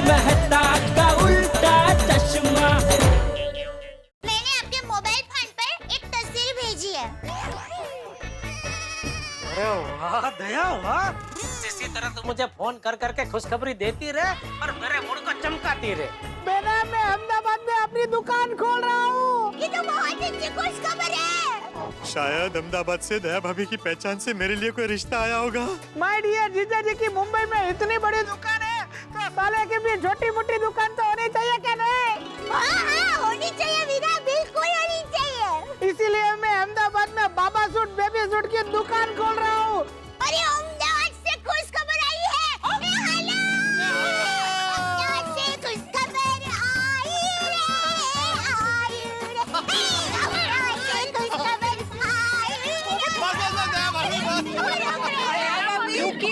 मेहता का उल्टा चश्मा। मैंने आपके मोबाइल फोन पर एक तस्वीर भेजी है। अरे वाह दया वाह, इसी तरह तो मुझे फोन कर करके खुशखबरी देती रहे और मेरे मूड को चमकाती रहे। बेटा मैं अहमदाबाद में अपनी दुकान खोल रहा हूँ। ये तो बहुत अच्छी खुशखबर है। शायद अहमदाबाद से दया भाभी की पहचान से मेरे लिए कोई रिश्ता आया होगा। माय डियर जीजा जी की मुंबई में इतनी बड़ी दुकान है तो साले की भी छोटी मोटी दुकान तो होनी चाहिए क्या नहीं? हाँ होनी चाहिए वीरा, बिल्कुल होनी चाहिए। इसीलिए मैं अहमदाबाद में बाबा सूट बेबी सूट की दुकान खोल रहा हूँ। अरे अहमदाबाद से खुशखबर आई है। हेलो, अहमदाबाद से खुशखबर आई रे, आई रे। अहमदाबाद से खुशखबर आई रे।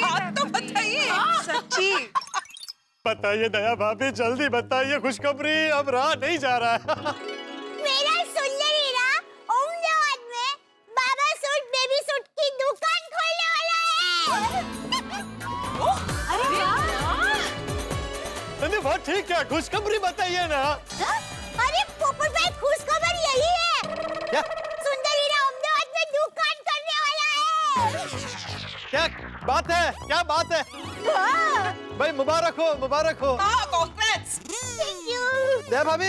बात तो बताइए सच्ची। बताइए दया भाभी, जल्दी बताइए, खुशखबरी अब रहा नहीं जा रहा है। मेरा सुंदर हीरा अहमदाबाद में बाबा सूट बेबी सूट की दुकान खोलने वाला है। अरे नहीं वो ठीक है, खुशखबरी बताइए ना। अरे पोपट भाई खुशखबर यही है। क्या सुंदर हीरा अहमदाबाद में दुकान करने वाला है। क्या बात है, क्या बात है? हाँ। भाई मुबारक हो, मुबारक हो। कांग्रेट्स। Thank you। दया भाभी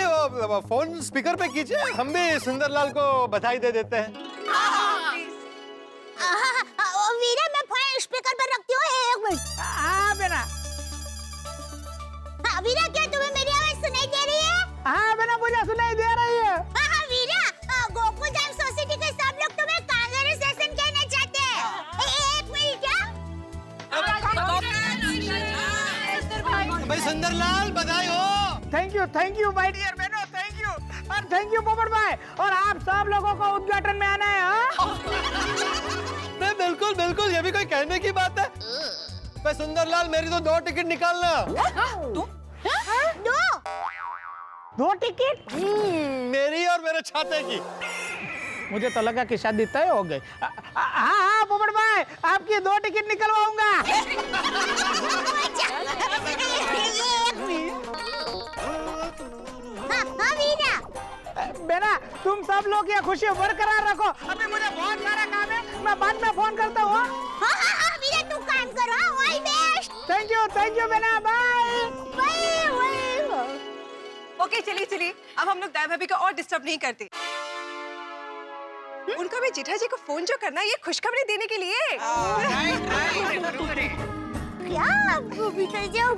वो फोन स्पीकर पे कीजिए, हम भी सुंदरलाल को बधाई दे देते हैं। वीरा मैं फोन स्पीकर पर रखती हूँ, एक मिनट। हाँ बेटा, हाँ वीरा, क्या तुम्हें मेरी आवाज सुनाई दे रही है? हाँ बेटा मुझे सुनाई दे रही है। हाँ वीरा, गोकुल धाम सोसाइटी के सब लोग तुम्हें कांग्रेचुलेशन कहना चाहते हैं। एक मिनट क्या? भाई सुंदरलाल बधाई हो। थैंक यू माय डियर बहनों, थैंक यू और थैंक यू पोपट भाई। और आप सब लोगों को उद्घाटन में आना है। हाँ नहीं बिल्कुल बिल्कुल, ये भी कोई कहने की बात है। भाई सुंदरलाल मेरी तो 2 टिकट निकालना। दो टिकट? मेरी और मेरे छाते की। मुझे तो लगा कि शादी तय हो गई। हाँ पोपट भाई, आपकी 2 टिकट निकलवाऊंगा। हाँ वीरा। बेटा तुम सब लोग ये खुशी बरकरार रखो, अभी मुझे बहुत सारा काम है, मैं बाद में फोन करता हूँ। हाँ वीरा, तू काम करो। All best. थैंक यू बेटा, बाय। ओके चलिए अब हम लोग दया भाभी को और डिस्टर्ब नहीं करते। उनका भी जेठा जी को फोन जो करना है ये खुशखबरी देने के लिए। क्या भीतर जाओ।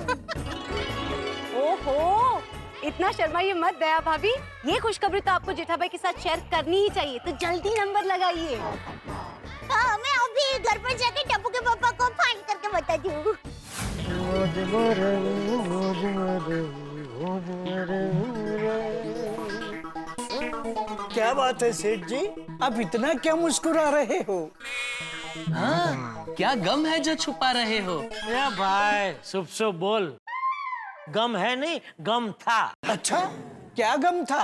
ओहो, इतना शर्माइए मत दया भाभी, ये खुशखबरी तो आपको जेठा भाई के साथ शेयर करनी ही चाहिए, तो जल्दी नंबर लगाइए। हाँ, मैं अभी घर पर जाके टप्पू के पापा को फोन करके बताती हूँ। क्या बात है सेठ जी, आप इतना क्या मुस्कुरा रहे हो? हाँ, क्या गम है जो छुपा रहे हो? या भाई शुभ शुभ बोल। गम है नहीं, गम था। अच्छा, क्या गम था?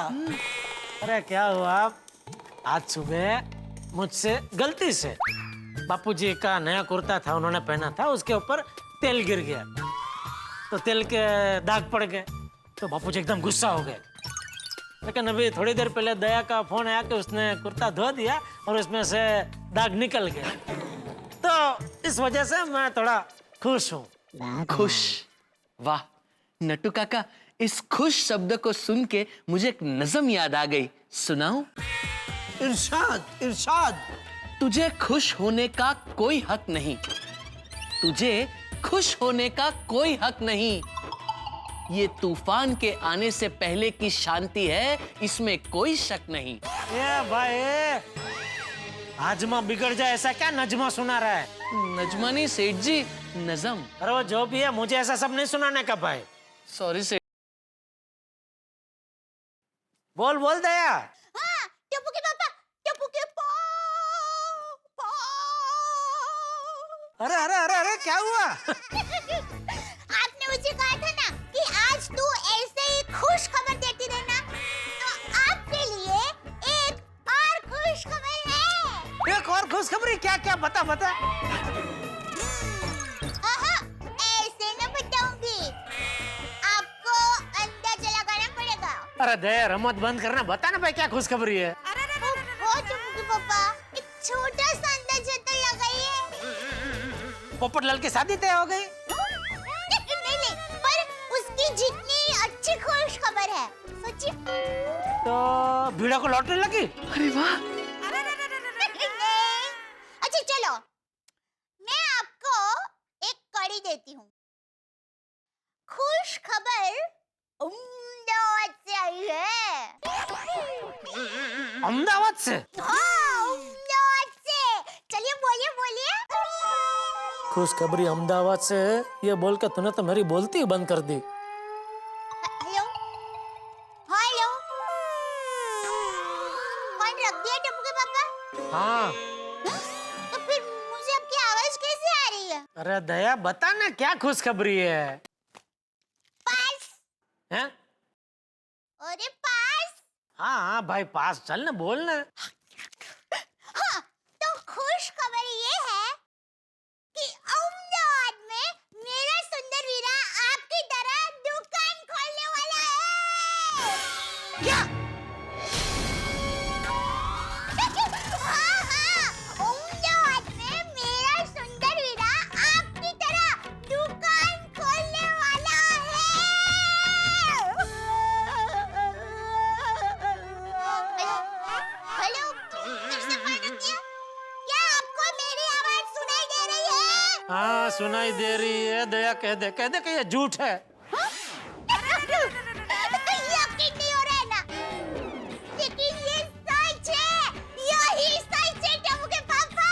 अरे क्या हुआ, आज सुबह मुझसे गलती से बापूजी का नया कुर्ता था, उन्होंने पहना था, उसके ऊपर तेल गिर गया, तो तेल के दाग पड़ गए, तो बापूजी एकदम गुस्सा हो गए। लेकिन अभी थोड़ी देर पहले दया का फोन आया कि उसने कुर्ता धो दिया और उसमें से दाग निकल गया, तो इस वजह से मैं थोड़ा खुश हूँ। खुश? वाह नट्टू काका, इस खुश शब्द को सुन के मुझे एक नज़म याद आ गई, सुनाऊं? इरशाद इरशाद। तुझे खुश होने का कोई हक नहीं, तुझे खुश होने का कोई हक नहीं, ये तूफान के आने से पहले की शांति है, इसमें कोई शक नहीं। ये भाई हाजमा बिगड़ जाए ऐसा क्या नजमा सुना रहा है? नजमा नहीं सेठ जी, नज़म। अरे वो जो भी है, मुझे ऐसा सब नहीं सुनाने का भाई। सॉरी सेठ। बोल बोल दया। हाँ, टप्पू के पापा, टप्पू के पापा। अरे अरे अरे अरे क्या हुआ? आपने मुझे कहा था ना कि आज तू ऐसे ही खुश खबर देती रहना, तो आपके लिए एक और खुश खबर है। एक और खुशखबरी? क्या क्या, बता बता। ऐसे न बताऊंगी, आप अरे दया रमत बंद करना, बता ना भाई क्या खुशखबरी है। हो टुमुके पापा, एक छोटा सा अंदाजा तो लगाइए। पोपटलाल की शादी तय हो गई। नहीं, पर उसकी जितनी अच्छी खुश खबर है, सच्ची। तो भीड़ा को लॉटरी लगी। अरे वाह। अच्छा चलो, मैं आपको एक कड़ी देती हूँ। खुश खबर अहमदाबाद से आई है। अहमदाबाद से? हाँ, अहमदाबाद से। चलिए बोलिए बोलिए। खुशखबरी अहमदाबाद से है, ये बोल के तूने तो मेरी बोलती ही बंद कर दी। हेलो हेलो, फोन रख दिया टप्पू के पापा? हाँ। तो फिर मुझे आपकी आवाज कैसे आ रही है? अरे दया बता ना क्या खुशखबरी है। पास। हैं? अरे पास। हाँ भाई पास, चल ना बोल ना। हाँ, तो खुश खबर ये है कि अहमदाबाद में मेरा सुंदर वीरा आपकी तरह दुकान खोलने वाला है। क्या? हाँ, अहमदाबाद में मेरा सुंदर वीरा आपकी तरह दुकान खोलने वाला है। हेलो, फिर से फोन रख दिया? क्या आपको मेरी आवाज सुनाई दे रही है? हाँ सुनाई दे रही है। दया कह दे कि ये झूठ है। यकीन नहीं हो रहा है ना? लेकिन ये सच है, यही सच है टप्पू के पापा।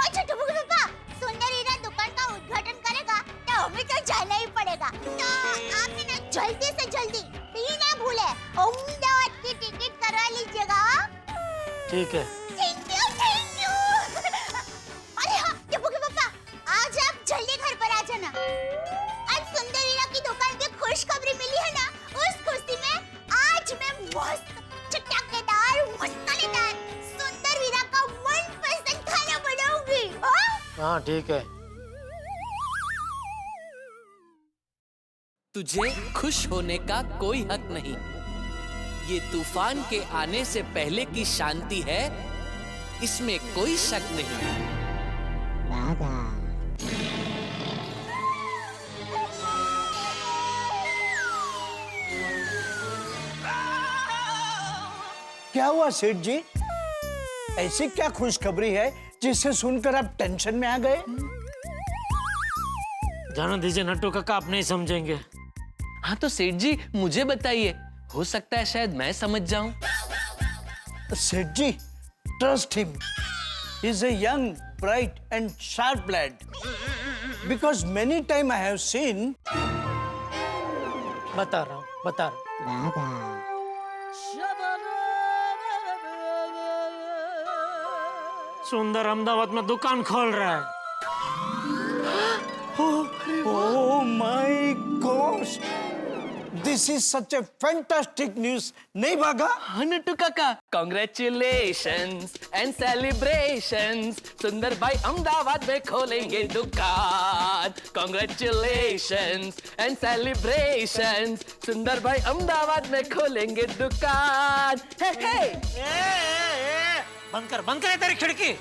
अच्छा टप्पू के पापा, सुंदर हीरा दुकान का उद्घाटन करेगा तो हमें तो जाना ही पड़ेगा। तो आप है ना जल्दी से जल्दी, ये ना भूले, अहमदाबाद की टिकट करवा लीजिएगा। ठीक है। Thank you thank you. अरे हाँ टप्पू के पापा, आज आप जल्दी घर पर आ जाना। आज सुंदर हीरा की दुकान की खुशखबरी मिली है ना, उस खुशी में आज मैं मस्त चटकदार मसालेदार सुंदर हीरा का मनपसंद खाना बनाऊंगी। हाँ ठीक है। तुझे खुश होने का कोई हक नहीं। ये तूफान के आने से पहले की शांति है, इसमें कोई शक नहीं। क्या हुआ सेठ जी? ऐसी क्या खुशखबरी है जिसे सुनकर आप टेंशन में आ गए? जाने दीजिए नट्टू काका, आप नहीं समझेंगे। हाँ तो सेठ जी मुझे बताइए, हो सकता है शायद मैं समझ जाऊं। Seth ji, trust him. He is a young, bright and sharp lad. Because many time I have seen. बता रहा हूँ। सुंदर अहमदाबाद में दुकान खोल रहा है। Oh my gosh! This is such a fantastic news. नहीं भागा? हाँ नट्टू काका, कॉन्ग्रेचुलेशंस एंड सेलिब्रेशंस। सुंदर भाई अहमदाबाद में खोलेंगे दुकान। Congratulations and celebrations. सुंदर भाई अहमदाबाद में खोलेंगे दुकान। हे हे। बंद कर तेरी खिड़की।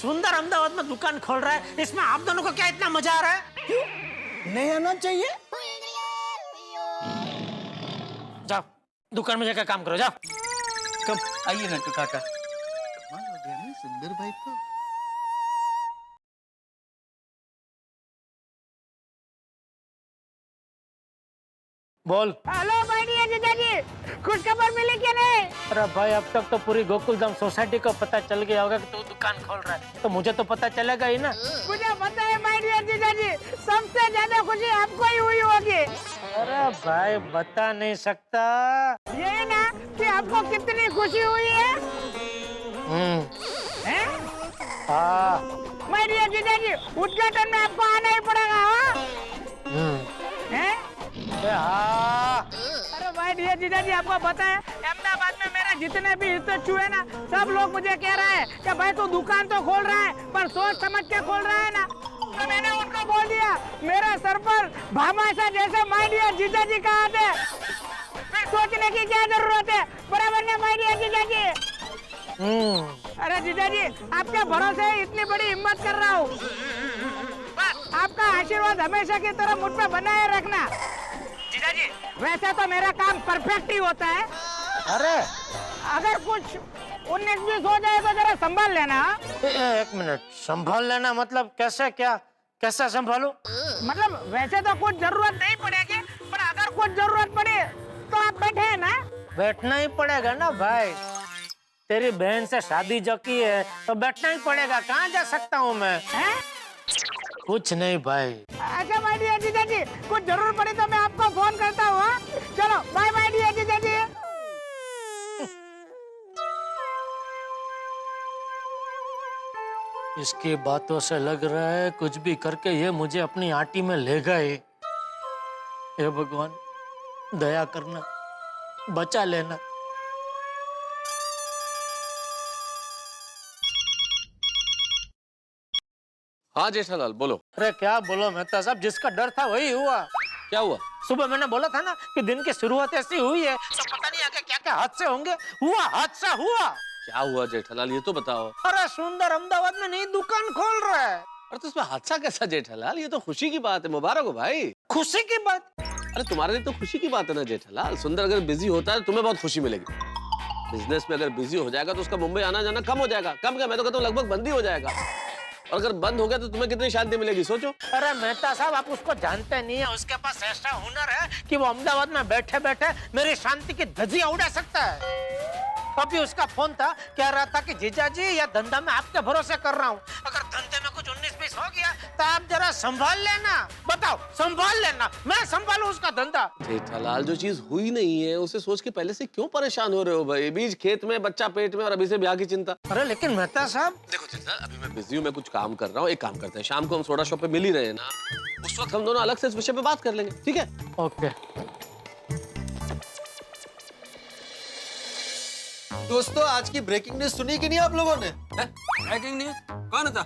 सुंदर अहमदाबाद में दुकान खोल रहा है, इसमें आप दोनों को क्या इतना मजा आ रहा है? नहीं आना चाहिए? जाओ दुकान में जाकर काम करो, जाओ। कब आइए नट्टू काका। कमाल हो गया ना सुंदर भाई तो। बोल। हेलो माय डियर जीजाजी, खुशखबर मिली क्या नहीं? अरे भाई अब तक तो पूरी गोकुलधाम सोसाइटी को पता चल गया होगा कि तू दुकान खोल रहा है, तो मुझे तो पता चलेगा ही ना। मुझे पता है माय डियर जीजाजी, सबसे ज्यादा खुशी आपको ही हुई होगी। अरे भाई बता नहीं सकता। ये ना कि आपको कितनी खुशी हुई है? हैं? हाँ। माय डियर जीजाजी, उद्घाटन में आपको आना ही पड़ेगा। हैं? हाँ। अरे भाई डियर जीजाजी, आपको पता है अहमदाबाद में मेरे जितने भी हिस्से छुए ना, सब लोग मुझे कह रहे हैं कि भाई तू दुकान तो खोल रहा है पर सोच समझ के खोल रहा है ना। तो मैंने उनको बोल दिया मेरे सर पर भामाशा जैसे माय डियर जीजा जी कहा थे, फिर सोचने की क्या जरूरत है, बराबर ने माय डियर जीजा जी। अरे जीजा जी आपके भरोसे इतनी बड़ी हिम्मत कर रहा हूँ, बस आपका आशीर्वाद हमेशा की तरह मुझ पे बनाए रखना। जीजा जी वैसे तो मेरा काम परफेक्ट ही होता है, अरे अगर कुछ 19-20 हो जाए तो जरा संभाल लेना। एक मिनट, संभाल लेना मतलब कैसे, क्या कैसा संभालूं? मतलब वैसे तो कुछ जरूरत नहीं पड़ेगी, पर अगर कुछ जरूरत पड़े तो आप बैठे हैं ना। बैठना ही पड़ेगा ना भाई, तेरी बहन से शादी जो की है तो बैठना ही पड़ेगा, कहाँ जा सकता हूँ मैं? हैं? कुछ नहीं भाई। अच्छा माय डियर जीजा जी, कुछ जरूरत पड़ी तो मैं आपको फोन करता हूँ, हाँ? चलो बाय माय डियर जीजा जी। इसकी बातों से लग रहा है कुछ भी करके ये मुझे अपनी आटी में ले गए। हे भगवान दया करना, बचा लेना। हाँ जेठालाल बोलो। अरे क्या बोलो मेहता साहब, जिसका डर था वही हुआ। क्या हुआ? सुबह मैंने बोला था ना कि दिन की शुरुआत ऐसी हुई है, तो पता नहीं आगे क्या क्या हादसे होंगे। हुआ, हादसा हुआ। क्या हुआ जेठालाल, ये तो बताओ। अरे सुंदर अहमदाबाद में नई दुकान खोल रहा है। अरे तो इसमें हादसा कैसा जेठालाल, ये तो खुशी की बात है, मुबारक हो भाई। खुशी की बात? अरे तुम्हारे लिए तो खुशी की बात है ना जेठालाल। सुंदर अगर बिजी होता है तो तुम्हें बहुत खुशी मिलेगी। बिजनेस में अगर बिजी हो जाएगा तो उसका मुंबई आना जाना कम हो जाएगा। कम क्या, मैं तो कहता हूँ लगभग बंद ही हो जाएगा। और अगर बंद हो गया तो तुम्हें कितनी शांति मिलेगी सोचो। अरे मेहता साहब आप उसको जानते नहीं है, उसके पास ऐसा हुनर है कि वो अहमदाबाद में बैठे बैठे मेरी शांति की धज्जियां उड़ा सकता है। अभी उसका फोन था, कह रहा था कि जीजा जी यह धंधा मैं आपके भरोसे कर रहा हूँ, अगर धंधे में कुछ 19-20 हो गया तो आप जरा संभाल लेना। बताओ, संभाल लेना, मैं संभालू उसका धंधा। जेठालाल जो चीज हुई नहीं है उसे सोच के पहले से क्यों परेशान हो रहे हो भाई? बीज खेत में, बच्चा पेट में, और अभी से ब्याह की चिंता। अरे लेकिन मेहता साहब देखो जेठालाल, अभी मैं बिजी हूँ, मैं कुछ काम कर रहा हूँ। एक काम करते हैं, शाम को हम सोडा शॉप पे मिल ही रहे हैं ना, उस वक्त हम दोनों अलग से इस विषय पे बात कर लेंगे, ठीक है? ओके। दोस्तों आज की ब्रेकिंग न्यूज सुनी कि नहीं आप लोगों ने? ब्रेकिंग न्यूज कौन था?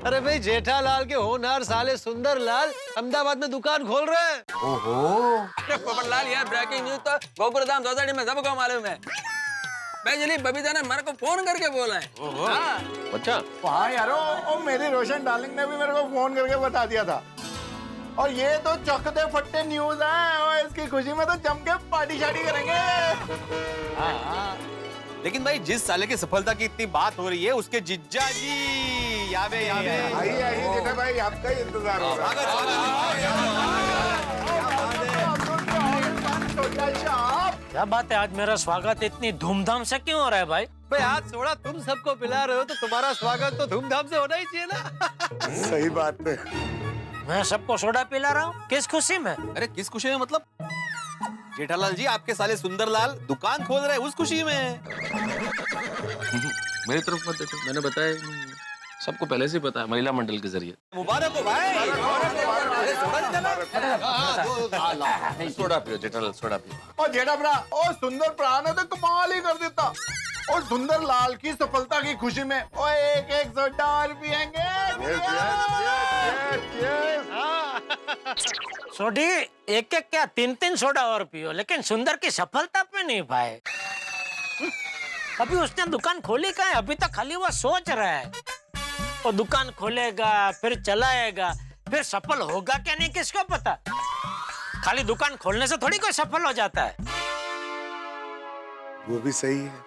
अरे भाई जेठालाल के होनहार साले सुंदर लाल अहमदाबाद में दुकान खोल रहे हैं। अरे पोपटलाल यार, ब्रेकिंग न्यूज तो गोकुलधाम सोसाइटी में सबको मालूम है। स्पेशली बबीता ने मेरे को फोन करके बोला है। हाँ। अच्छा हाँ यार, ओ मेरी रोशन डार्लिंग ने भी मेरे को फोन करके बता दिया था। और ये तो चकते फट्टे न्यूज है, और इसकी खुशी में तो जम के पार्टी शार्टी करेंगे। लेकिन भाई जिस साले की सफलता की इतनी बात हो रही है उसके जिज्जा जी यावे आइए जेठा भाई, आपका ही इंतजार हो रहा है। क्या बात है, आज मेरा स्वागत इतनी धूमधाम से क्यों हो रहा है भाई? भाई आज सोडा तुम सबको पिला रहे हो तो तुम्हारा स्वागत तो धूमधाम से होना ही चाहिए ना। सही बात है। मैं सबको सोडा पिला रहा हूँ, किस खुशी में? अरे किस खुशी में मतलब? जेठालाल जी आपके साले सुंदरलाल दुकान खोल रहे हैं उस खुशी में। मेरी तरफ मत देखो, मैंने बताया सबको पहले से पता है, महिला मंडल के जरिए। मुबारक हो भाई। सोडा पियो जेठालाल, सोडा पियो। और जेठा भरा, और सुंदर भरा ने तो कमाल ही कर देता। और सुंदर लाल की सफलता की खुशी में और एक सोडा और पियेंगे। सोडी एक क्या 3 सोडा और पियो, लेकिन सुंदर की सफलता पे नहीं भाई। अभी उसने दुकान खोली कहाँ है? अभी तक खाली वो सोच रहा है। वो दुकान खोलेगा, फिर चलाएगा, फिर सफल होगा क्या नहीं किसको पता। खाली दुकान खोलने से थोड़ी कोई सफल हो जाता है। वो भी सही है।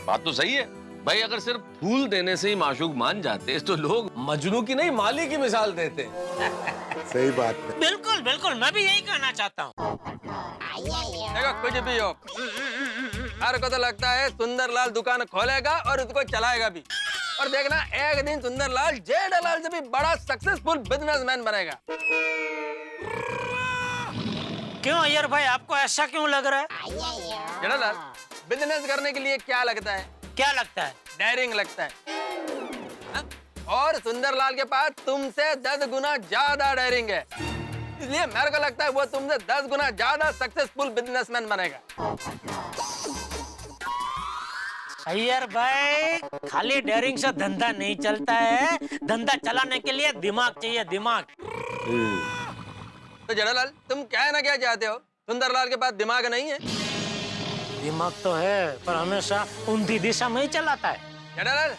बात तो सही है भाई, अगर सिर्फ फूल देने से ही माशूक मान जाते तो लोग मजनू की नहीं माली की मिसाल देते। सही बात है। बिल्कुल बिल्कुल, मैं भी यही कहना चाहता हूँ। देखो कुछ भी हो, हर को तो लगता है सुंदरलाल दुकान खोलेगा और उसको चलाएगा भी। और देखना एक दिन सुंदरलाल जेठालाल से भी बड़ा सक्सेसफुल बिजनेसमैन बनेगा। क्यों अय्यर भाई, आपको ऐसा क्यों लग रहा है? जेठालाल बिजनेस करने के लिए क्या लगता है? क्या लगता है? डेयरिंग लगता है। हा? और सुंदरलाल के पास तुमसे 10 गुना ज्यादा डेयरिंग है, इसलिए मेरे को लगता है वो तुमसे 10 गुना ज्यादा सक्सेसफुल बिजनेसमैन बनेगा। अय्यर भाई, खाली डेयरिंग से धंधा नहीं चलता है, धंधा चलाने के लिए दिमाग चाहिए, दिमाग। तो जेठालाल तुम क्या ना क्या चाहते हो? सुंदरलाल के पास दिमाग नहीं है? दिमाग तो है, पर हमेशा ऊंधी दिशा में ही चलाता है। जेठालाल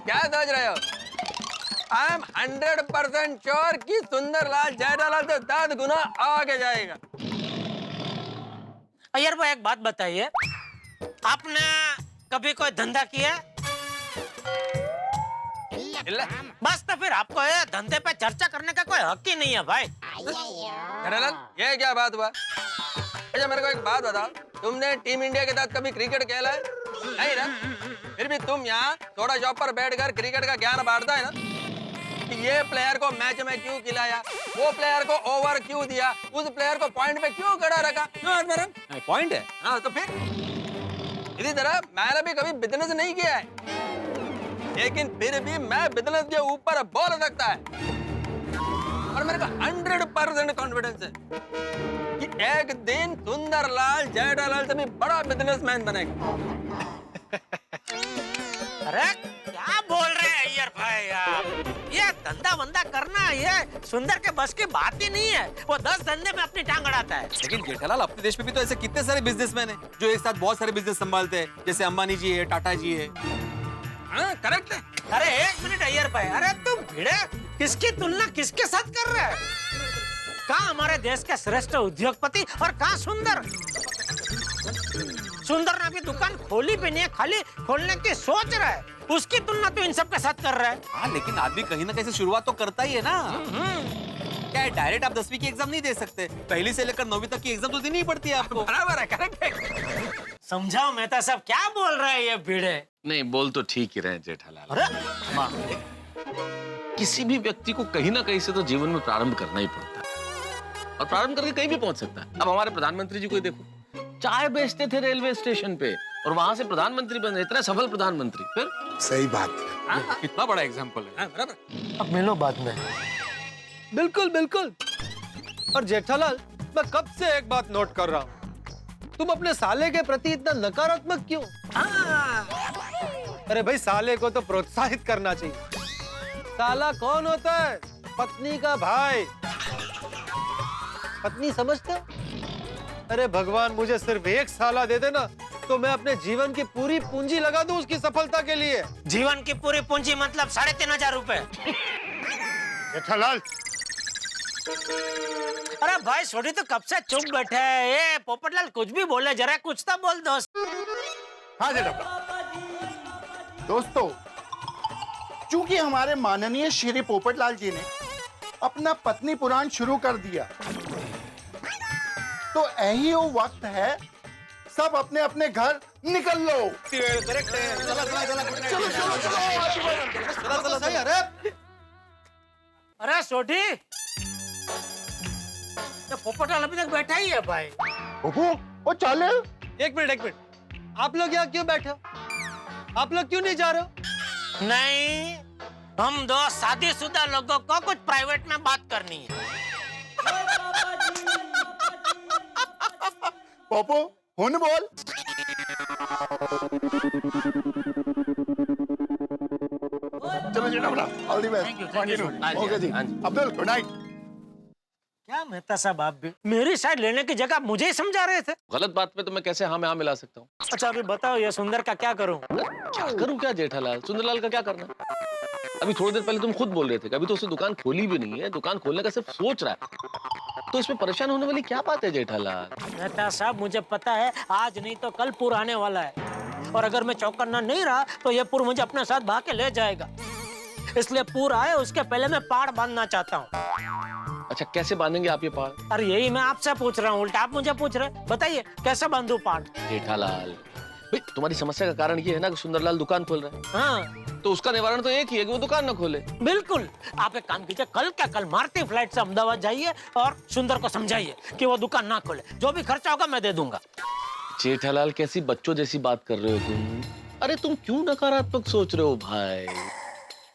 क्या सोच रहे हो? आई एम 100% श्योर कि सुंदरलाल जेठालाल से 10 गुना आगे जाएगा। अय्यर भाई एक बात बताइए, आपने कभी कोई धंधा किया? बस तो फिर आपको ये धंधे पे चर्चा करने का कोई हक ही नहीं है भाई। जेठालाल ये क्या बात हुआ? अच्छा मेरे को एक बात बताओ, तुमने टीम इंडिया के साथ कभी क्रिकेट खेला है? नहीं ना? फिर भी तुम यहाँ थोड़ा शॉप पर बैठकर क्रिकेट का ज्ञान बांटता है ना कि ये प्लेयर को मैच में क्यों खिलाया, वो प्लेयर को ओवर क्यों दिया, उस प्लेयर को पॉइंट पे क्यों खड़ा रखा? क्यों पॉइंट है। हाँ तो फिर इसी तरह मैंने भी कभी बिजनेस नहीं किया है, लेकिन फिर भी मैं बिजनेस के ऊपर बोल सकता है और मेरे को 100% कॉन्फिडेंस है कि एक दिन सुंदरलाल जेठालाल से भी बड़ा बिजनेसमैन बनेगा। अरे क्या बोल रहे हैं अय्यर भाई आप? ये धंधा वंदा करना ये सुंदर के बस की बात ही नहीं है। वो 10 धंधे में अपनी टांग अड़ाता है। लेकिन जेठालाल अपने देश में भी तो ऐसे कितने सारे बिजनेसमैन हैं जो एक साथ बहुत सारे बिजनेस संभालते हैं, जैसे अंबानी जी है, टाटा जी है। हाँ करेक्ट है। अरे एक मिनट अय्यर भाई, अरे तुम भिड़े किसकी तुलना किसके साथ कर रहे हैं? कहाँ हमारे देश के श्रेष्ठ उद्योगपति और कहाँ सुंदर? सुंदर ने अभी दुकान खोली भी नहीं है, खाली खोलने की सोच रहा है। उसकी तुलना तो इन सब के साथ कर रहा है। हाँ लेकिन आदमी कहीं ना कहीं से शुरुआत तो करता ही है ना। क्या है, डायरेक्ट आप 10वीं की एग्जाम नहीं दे सकते, पहली से लेकर 9वीं तक की एग्जाम तो देनी ही पड़ती है आपको। बराबर है, करेक्ट है। समझाओ मेहता साहब, क्या बोल रहे हैं ये भिड़े? नहीं बोल तो ठीक ही रहे जेठालाल। अरे किसी भी व्यक्ति को कहीं ना कहीं से तो जीवन में प्रारंभ करना ही पड़ता है और प्रारंभ करके कहीं भी पहुंच सकता है। अब हमारे प्रधानमंत्री जी को ही देखो, चाय बेचते थे रेलवे स्टेशन पे और वहां से प्रधानमंत्री बने, इतने सफल प्रधानमंत्री। फिर सही बात है। कितना बड़ा एग्जाम्पल है। अब मिलो बाद में। बिल्कुल बिल्कुल। और जेठालाल, मैं कब से एक बात नोट कर रहा हूँ, तुम अपने साले के प्रति इतना नकारात्मक क्यों? अरे भाई, साले को तो प्रोत्साहित करना चाहिए। साला कौन होता है? पत्नी का भाई। पत्नी समझते? अरे भगवान, मुझे सिर्फ एक साला दे देना तो मैं अपने जीवन की पूरी पूंजी लगा दूं उसकी सफलता के लिए। जीवन की पूरी पूंजी मतलब 3,500 रुपए। जेठालाल, अरे भाई छोटी तो कब से चुप बैठे हैं। ये पोपटलाल कुछ भी बोले, जरा कुछ तो बोल दोस्त। हाँ जेठा। दोस्तों, चूंकि हमारे माननीय श्री पोपटलाल जी ने अपना पत्नी पुराण शुरू कर दिया, तो यही वो वक्त है सब अपने अपने घर निकल लो। करेक्ट है। चला चला चला चलो चलो चलो चला चला सही। अरे अरे छोटी, तो पोपटलाल अभी तक बैठा ही है भाई। वो चले। एक मिनट, आप लोग यहाँ क्यों बैठे हो? आप लोग क्यों नहीं जा रहे हो? नहीं, हम दो शादीशुदा लोगों को कुछ प्राइवेट में बात करनी है। पोपो, हुन बोल। चलो Jetha, all the best. Okay जी, अब्दुल, गुड नाइट। क्या मेहता साहब, आप भी मेरी साइड लेने की जगह मुझे ही समझा रहे थे। गलत बात पे तो मैं कैसे हाँ में हाँ मिला सकता हूँ? अच्छा अभी बताओ, ये सुंदर का क्या करूं? क्या करूँ क्या जेठालाल? सुंदरलाल का क्या करना? अभी थोड़ी देर पहले तुम खुद बोल रहे थे कि अभी तो उसने दुकान खोली भी नहीं है, दुकान खोलने का सिर्फ सोच रहा है, तो इसमें परेशान होने वाली क्या बात है जेठालाल? मेहता साहब, मुझे पता है आज नहीं तो कल पुर आने वाला है, और अगर मैं चौकन्ना नहीं रहा तो ये पुर मुझे अपने साथ भाग के ले जाएगा। इसलिए पुर आए उसके पहले मैं पहाड़ बांधना चाहता हूँ। अच्छा, कैसे बांधेंगे आप ये पहाड़? अरे यही मैं आपसे पूछ रहा हूँ, उल्टा आप मुझे पूछ रहे। बताइए कैसे बांधू पहाड़? जेठालाल भाई, तुम्हारी समस्या का कारण ये है ना कि सुंदरलाल दुकान खोल रहा है। हाँ, तो उसका निवारण तो एक ही है कि वो दुकान न खोले। बिल्कुल। आप एक काम कीजिए, कल क्या कल मारती फ्लाइट से अहमदाबाद जाइए और सुंदर को समझाइए कि वो दुकान ना खोले। जो भी खर्चा होगा मैं दे दूंगा। जेठालाल, कैसी बच्चों जैसी बात कर रहे हो तुम? अरे तुम क्यों नकारात्मक सोच रहे हो भाई?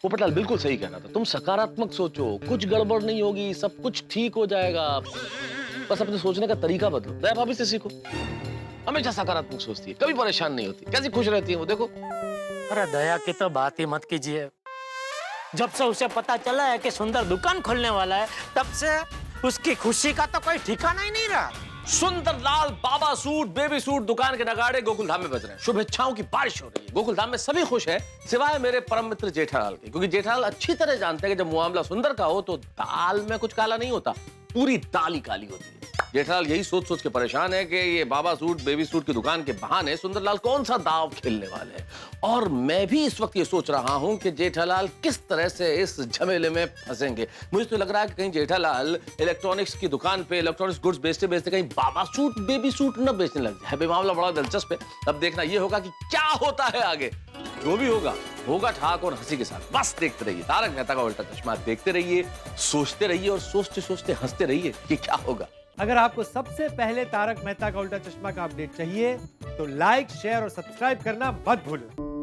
पोपटलाल बिल्कुल सही कह रहा था, तुम सकारात्मक सोचो, कुछ गड़बड़ नहीं होगी, सब कुछ ठीक हो जाएगा। बस अपने सोचने का तरीका बदलो, दया भाभी से सीखो। हमेशा सकारात्मक सोचती है, कभी परेशान नहीं होती, कैसी खुश रहती है वो, देखो। अरे दया की तो बात ही मत कीजिए। जब से उसे पता चला है कि सुंदर दुकान खोलने वाला है, तब से उसकी खुशी का तो कोई ठिकाना ही नहीं रहा। सुंदरलाल बाबा सूट, बेबी सूट, दुकान के नगाड़े गोकुलधाम में बज रहे हैं, शुभेच्छाओं की बारिश हो रही है। गोकुलधाम में सभी खुश है, सिवाय मेरे परम मित्र जेठालाल के, क्योंकि जेठालाल अच्छी तरह जानते हैं कि जब मामला सुंदर का हो तो दाल में कुछ काला नहीं होता, पूरी दाल ही काली होती है। जेठालाल यही सोच सोच के परेशान है कि ये बाबा सूट, बेबी सूट की दुकान के बहाने सुंदरलाल कौन सा दाव खेलने वाले हैं। और मैं भी इस वक्त ये सोच रहा हूं कि जेठालाल किस तरह से इस झमेले में फंसेंगे। मुझे तो लग रहा है कि कहीं जेठालाल इलेक्ट्रॉनिक्स की दुकान पे इलेक्ट्रॉनिक्स गुड्स बेचते बेचते कहीं बाबा सूट, बेबी सूट न बेचने लग जाए। अभी मामला बड़ा दिलचस्प है, अब देखना ये होगा कि क्या होता है आगे। जो भी होगा होगा ठाक और हंसी के साथ। बस देखते रहिए तारक मेहता का उल्टा चश्मा, देखते रहिए, सोचते रहिए और सोचते सोचते हंसते रहिए कि क्या होगा। अगर आपको सबसे पहले तारक मेहता का उल्टा चश्मा का अपडेट चाहिए तो लाइक, शेयर और सब्सक्राइब करना मत भूलो।